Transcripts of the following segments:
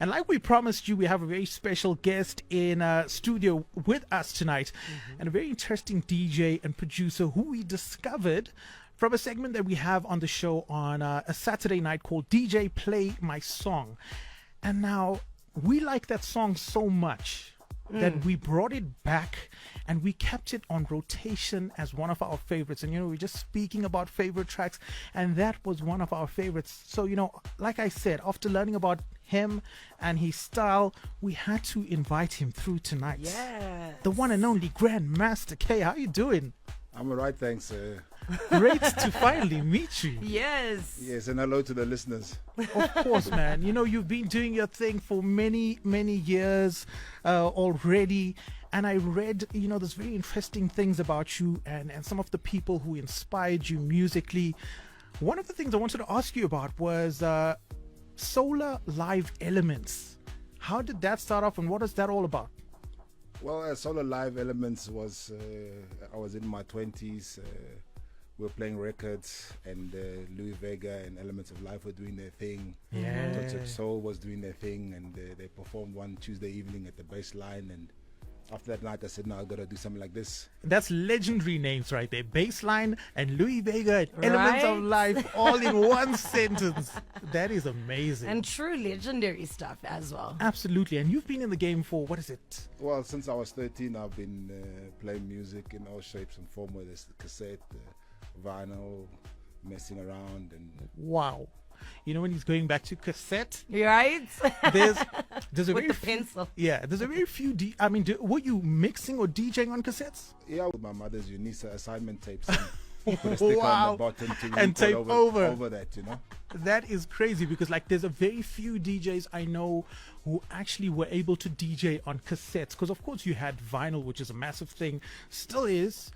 And like we promised you, we have a very special guest in studio with us tonight, and a very interesting DJ and producer who we discovered from a segment that we have on the show on a Saturday night called DJ Play My Song. And now we like that song so much that we brought it back and we kept it on rotation as one of our favorites. And, you know, we're just speaking about favorite tracks, and that was one of our favorites. So, you know, like I said, after learning about him and his style, we had to invite him through tonight. Yes. The one and only Grandmaster K. How you doing? I'm all right, thanks. Great to finally meet you. Yes. Yes, and hello to the listeners. Of course, man. You know, you've been doing your thing for many, many years already. And I read, you know, there's very interesting things about you and some of the people who inspired you musically. One of the things I wanted to ask you about was Solar Live Elements. How did that start off and what is that all about? Well, Solar Live Elements was, I was in my 20s. We were playing records, and Louis Vega and Elements of Life were doing their thing. Yeah. Toxic Soul was doing their thing, and they performed one Tuesday evening at the Baseline. And after that night, I said, no, I've got to do something like this. That's legendary names right there. Baseline and Louis Vega and Elements of Right? Life all in one sentence. That is amazing. And true legendary stuff as well. Absolutely. And you've been in the game for, what is it? Well, since I was 13, I've been playing music in all shapes and form, whether it's the cassette, vinyl, messing around, and Wow. You know, when he's going back to cassette, Right? there's a With very the pencil. yeah, there's a very few. Were you mixing or DJing on cassettes? yeah, with my mother's Unisa assignment tapes. And put a sticker on the bottom to And record tape over. over that, you know. That is crazy because, like, there's a very few DJs I know who actually were able to DJ on cassettes. Because, of course, you had vinyl, which is a massive thing, still is.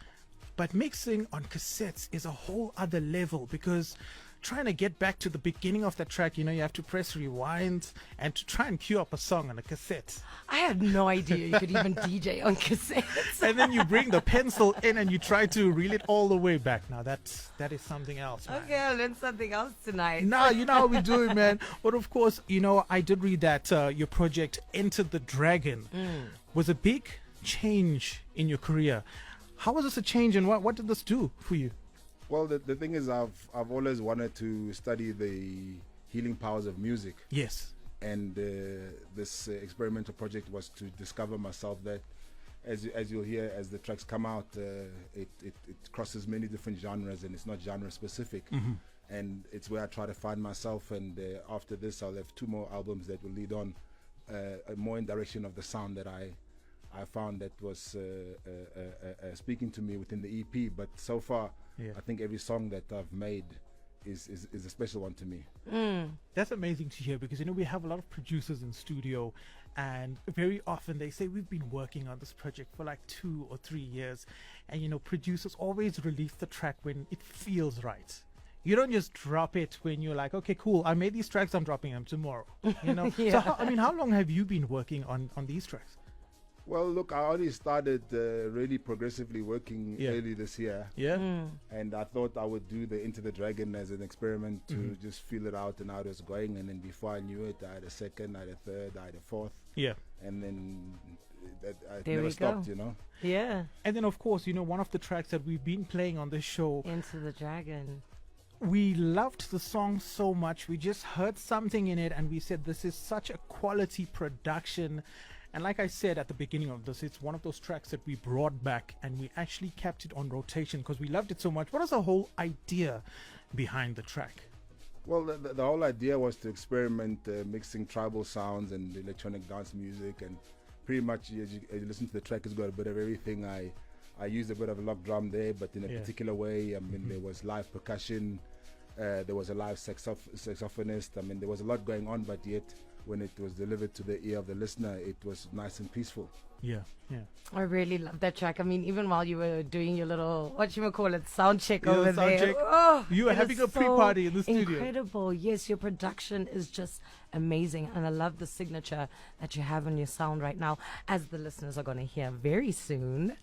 But mixing on cassettes is a whole other level because trying to get back to the beginning of the track, you know, you have to press rewind and to try and cue up a song on a cassette. I had no idea you could even DJ on cassettes. And then you bring the pencil in and you try to reel it all the way back. Now, that is something else, man. Okay, I learned something else tonight. Nah, you know how we do it, man. But of course, you know, I did read that your project Enter the Dragon was a big change in your career. How was this a change, and what did this do for you? Well, the thing is, I've always wanted to study the healing powers of music, Yes. and this experimental project was to discover myself that, as you'll hear as the tracks come out, it crosses many different genres, and it's not genre specific. And it's where I try to find myself. And after this, I'll have 2 more albums that will lead on more in direction of the sound that I found that was speaking to me within the EP. But so far, Yeah. I think every song that I've made is a special one to me. That's amazing to hear because, you know, we have a lot of producers in studio and very often they say we've been working on this project for like 2 or 3 years. And, you know, producers always release the track when it feels right. You don't just drop it when you're like, okay, cool, I made these tracks, I'm dropping them tomorrow. You know? So, Yeah. how long have you been working on these tracks? Well, look, I already started really progressively working Yeah. early this year. Yeah. And I thought I would do the Into the Dragon as an experiment to just feel it out and how it was going. And then before I knew it, I had a second, I had a third, I had a fourth. Yeah. And then I There never we stopped, go. you know. Yeah. And then, of course, you know, one of the tracks that we've been playing on this show, Into the Dragon. we loved the song so much. We just heard something in it and we said, this is such a quality production. And like I said at the beginning of this, it's one of those tracks that we brought back and we actually kept it on rotation because we loved it so much. What is the whole idea behind the track? Well, the whole idea was to experiment mixing tribal sounds and electronic dance music, and pretty much as you listen to the track, it's got a bit of everything. I used a bit of a lock drum there, but in a Yeah. particular way. I mean, there was live percussion, there was a live saxophonist. I mean, there was a lot going on, but yet when it was delivered to the ear of the listener, it was nice and peaceful. Yeah, yeah. I really love that track. I mean, even while you were doing your little, sound check Yeah, over sound there. check. Oh, You were it having is a pre-party in the studio. Incredible. Yes, your production is just amazing. And I love the signature that you have on your sound right now, as the listeners are going to hear very soon.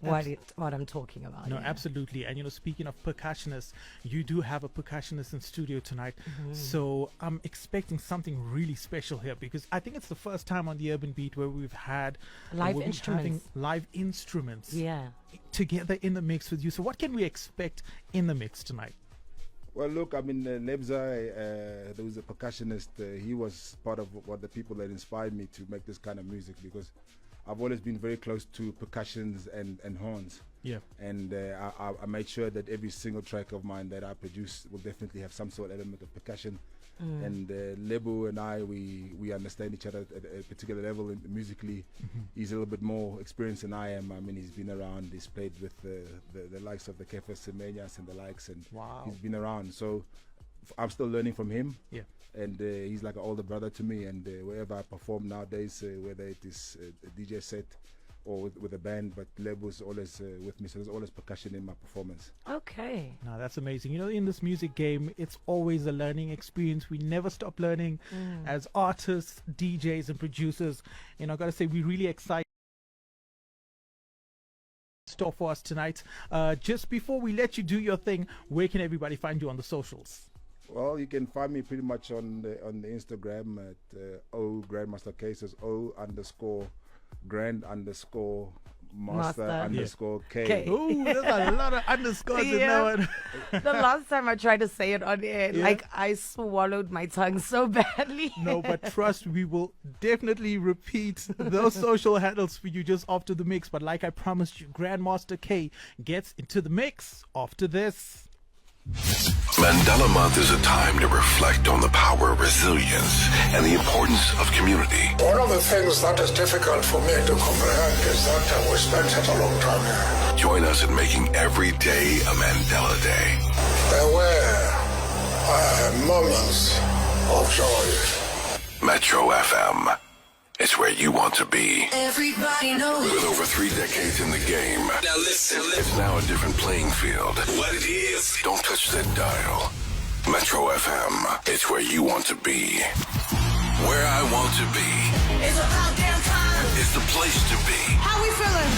what I'm talking about. No, yeah. absolutely. And speaking of percussionists, you do have a percussionist in studio tonight. Mm-hmm. So I'm expecting something really special here, because I think it's the first time on the Urban Beat where we've had Live where we're having instruments. live instruments Yeah. together in the mix with you. So what can we expect in the mix tonight? Well, look, I mean, Lebza, there was a percussionist. He was part of what the people that inspired me to make this kind of music, because I've always been very close to percussions and horns. Yeah. And I made sure that every single track of mine that I produce will definitely have some sort of element of percussion. And Lebu and I, we understand each other at a particular level musically. He's a little bit more experienced than I am. I mean, he's been around. He's played with the likes of the Kefa Semenyas and the likes, and Wow. he's been around. So I'm still learning from him. Yeah. And he's like an older brother to me. And wherever I perform nowadays, whether it is a DJ set or with a band, but Lebu's always with me, so there's always percussion in my performance. Okay. No, that's amazing. In this music game, it's always a learning experience. We never stop learning as artists, DJs, and producers. I got to say, we're really excited store for us tonight. Just before we let you do your thing, where can everybody find you on the socials? Well, you can find me pretty much on the Instagram at O Grandmaster K. So it's O_Grand_Master _K. K. Oh, there's a lot of underscores in that one. The last time I tried to say it on air, I swallowed my tongue so badly. No, but trust, we will definitely repeat those social handles for you just after the mix. But like I promised you, Grandmaster K gets into the mix after this. Mandela Month is a time to reflect on the power of resilience and the importance of community. One of the things that is difficult for me to comprehend is that we spent such a long time here. Join us in making every day a Mandela Day. There were moments of joy. Metro FM. It's where you want to be. Everybody knows. With over 3 decades in the game, Now listen. it's now a different playing field. What it is. Don't touch that dial. Metro FM. It's where you want to be. Where I want to be. It's about damn time. It's the place to be. How we feeling?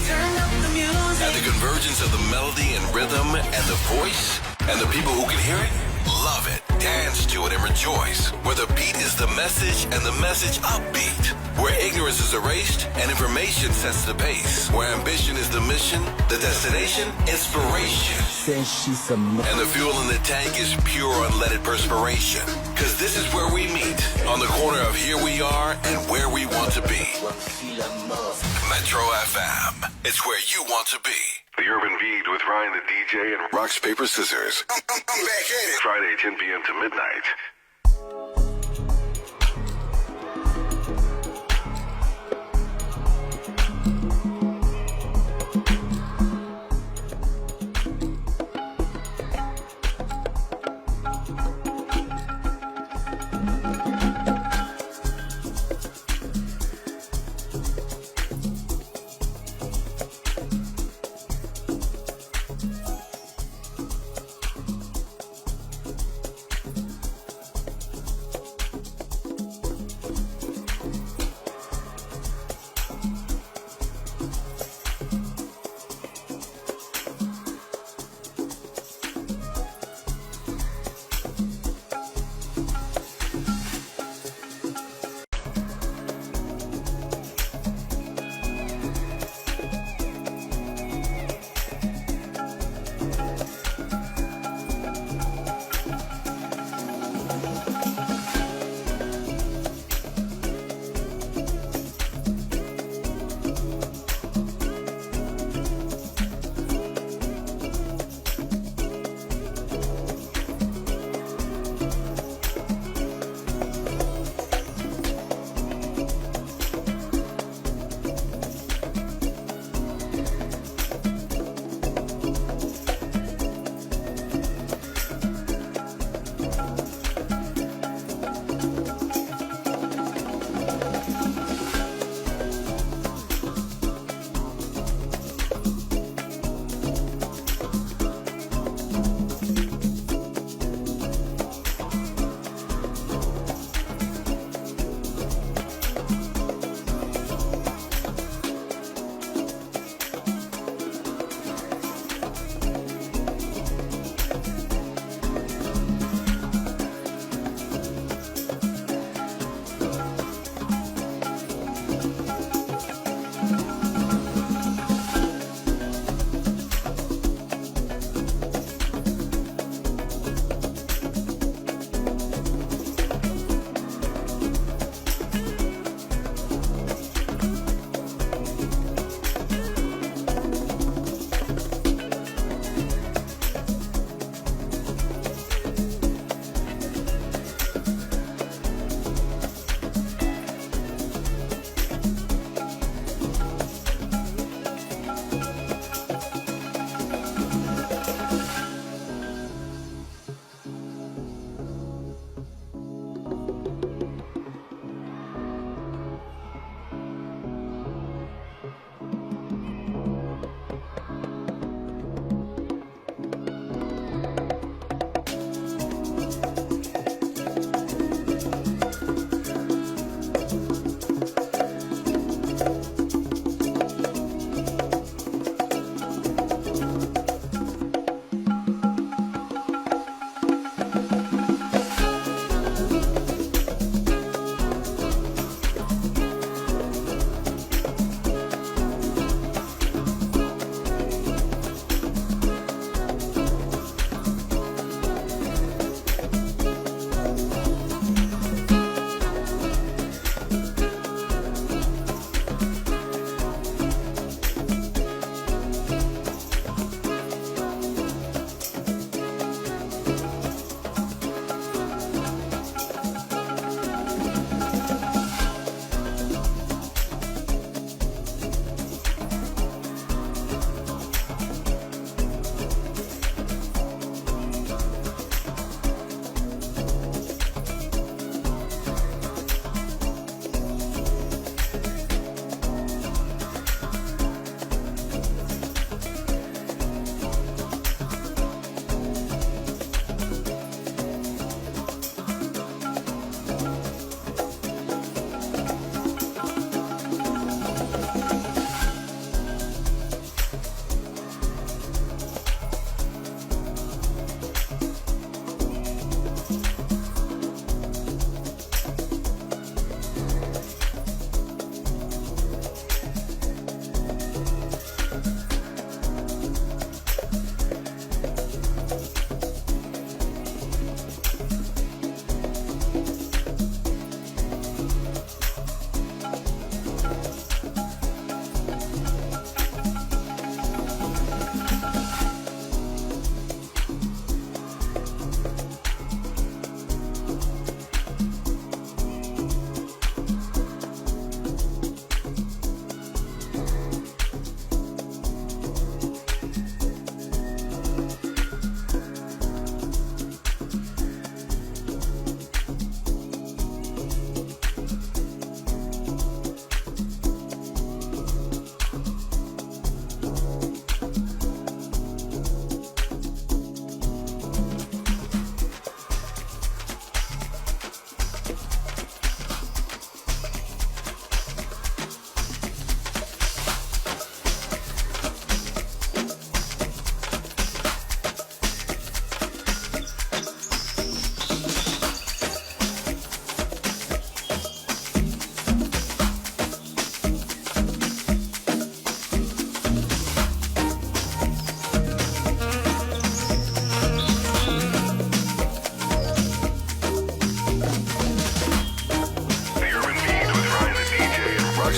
Turn up the music. At the convergence of the melody and rhythm and the voice and the people who can hear it, love it, dance to it, and rejoice. Where the beat is the message and the message upbeat. Where ignorance is erased and information sets the pace. Where ambition is the mission, the destination, inspiration. And the fuel in the tank is pure unleaded perspiration. Cause this is where we meet. On the corner of here we are and where we want to be. Metro FM. It's where you want to be. The Urban Beat with Ryan the DJ and Rocks, Paper, Scissors. I'm back at it. Friday, 10 p.m. to midnight.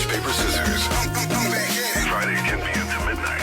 Rock, Paper, Scissors. I'm back in. Friday, 10 p.m. to midnight.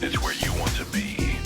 message where you want to be.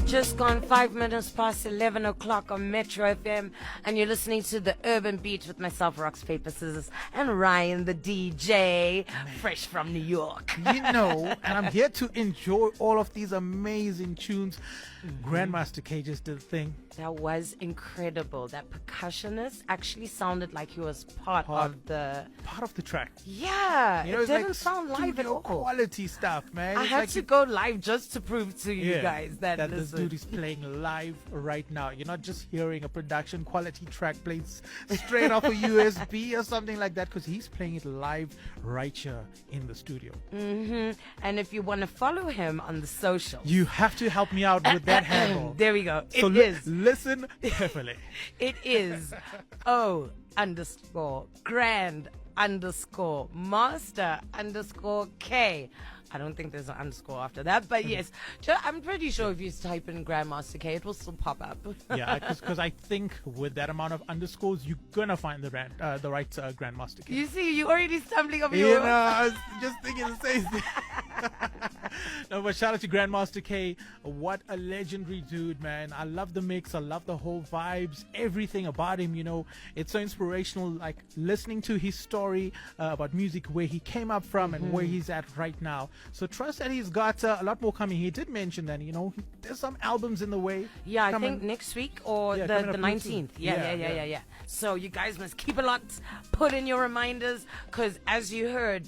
Just gone 5 minutes past 11 o'clock on Metro FM, and you're listening to the Urban Beat with myself, Rocks, Paper, Scissors, and Ryan, the DJ, fresh from New York. You know, and I'm here to enjoy all of these amazing tunes. Grandmaster K just did a thing. That was incredible. That percussionist actually sounded like he was part of the track. Yeah, You know, it it's didn't like sound live at studio all. quality stuff, man. I It's had like to go live just to prove to you guys that, this listen, dude is playing live right now. You're not just hearing a production quality track played straight off a USB or something like that, because he's playing it live right here in the studio. And if you want to follow him on the social, You have to help me out with that handle. there we go. So It is. listen carefully. It is O_grand_master_K. I don't think there's an underscore after that, but yes, I'm pretty sure if you type in Grandmaster K, it will still pop up. Yeah, because I think with that amount of underscores, you're gonna find the right Grandmaster K. You see, you already stumbling over You your know, I was just thinking the same thing. No, but shout out to Grandmaster K. What a legendary dude, man. I love the mix. I love the whole vibes. Everything about him, you know. It's so inspirational, like listening to his story about music, where he came up from and where he's at right now. So trust that he's got a lot more coming. He did mention that, you know, there's some albums in the way. Yeah, I coming. think next week or Yeah, the coming up real 19th. soon. Yeah. So you guys must keep it locked, put in your reminders, because as you heard,